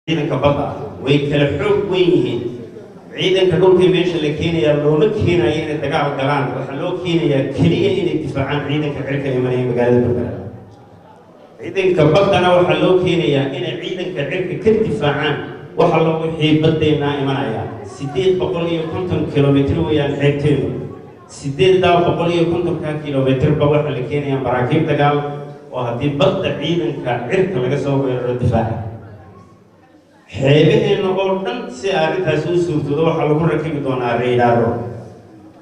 ciidanka badda way kala xoog weyn yihiin ciidanka dhulka meesha la keenayaa looma keenayo inay dagaal galaan waxa loo keenayaa kaliya inay difaacaan ciidanka cirka ee maraya magaalada Berbera ciidanka baddana waxa loo keenayaa inay ciidanka cirka ka difaacaan waxa loo wixii baddeena imanaya 850 kilomitir weeyaan xeebteedu 850 kilomitir ba waxa la keenayaa maraakiib dagaal oo haddii badda ciidanka cirka laga soo weeraro difaaca xeebaheena oo dhan si arrintaas u suurtoodo waxa lagu rakibi doonaa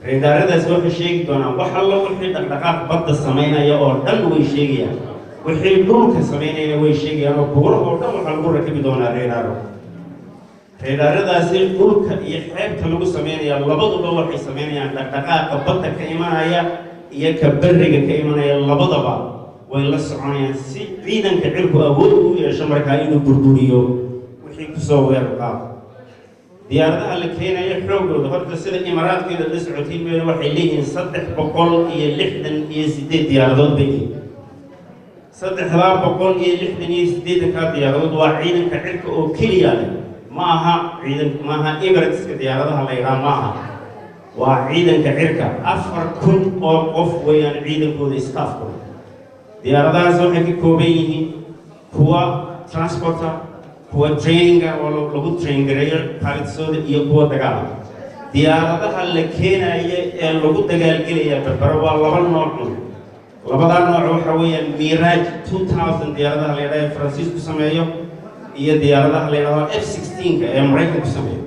reedaaradaas waxay sheegi doonaan waxa la wixii dhaqdhaqaaq badda sameynaya oo dhan way sheegayaan wixii dhulka sameynaya way sheegayaan oo buuraha oo dhan waxa lagu rakibi doonaa reedaaradaasi dhulka iyo xeebta lagu sameynaya labaduba waxay sameynayaan dhaqdhaqaaqa badda ka imanaya iyo ka bariga ka imanaya labadaba way la soconayaan si ciidanka cirku awood u yeesho markaa inuu burburiyo kusoo weerarqaad diyaaradaha la keenayo xoogooda horta sida imaaraadkeeda la socotay meel waxay leeyihiin 368 diyaaradood bay 368 ka diyaaradood waa ciidanka cirka oo kaliya maaha Emirates diyaaradaha la yiraahdo maaha waa ciidanka cirka 4000 oo qof weeyaan ciidankooda staffkooda diyaaradahaas waxay ka kooban yihiin kuwa transporter kuwa traininga oo lagu train gareeyo qaadisooda iyo kuwa dagaal diyaaradaha la keenayo ee lagu dagaalgelaya Berbera waa laba nooc labada nooc waxa weeyaan Mirage 2000 diyaaradaha la yiraahdo Francisco sameeyo iyo diyaaradaha la yiraahdo F16 ee Mareykanku sameeyo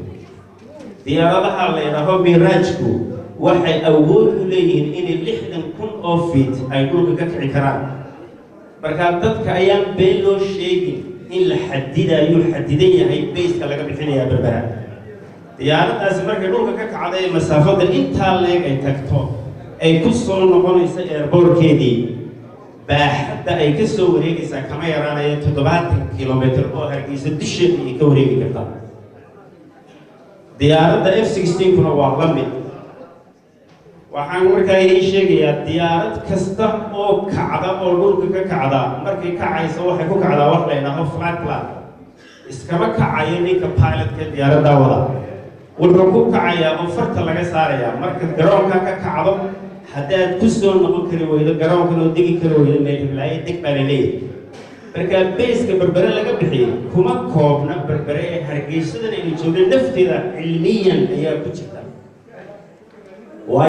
diyaaradaha la yiraahdo Mirage-ku waxay awood u leeyihiin in 60,000 oo feet ay dhulka ka kici karaan marka dadka ayaan been loo sheegin in la xadidayo xadidan yahay base-ka laga bixinayaa Berbera diyaaradaas markay dhulka ka kacday masaafada inta leeg ay tagto ay ku soo noqonaysa airport-keedii baaxadda ay ka soo wareegaysaa kama yaraanaya 70 kilomitir oo Hargeysa dusheeda ay ka wareegi kartaa diyaaradda F16 kuna waa la mid waxaan markaa idin sheegayaa diyaarad kasta oo kacda oo dhulka ka kacda markay kacayso waxay ku kacdaa wax la yiraahdo flat iskama kacayo ninka pilot-ka diyaaradda wada wuxuu ku kacayaa oo farta laga saarayaa marka garoonka ka kacdo haddaad ku soo noqon kari weydo garoonka oo digi kari weydo meel hiblaaye deg baa leeyahay marka base-ka Berbera laga bixiyay kuma koobna Berbera ee Hargeysadan ay joogeen nafteeda cilmiyan ayaa ku jirta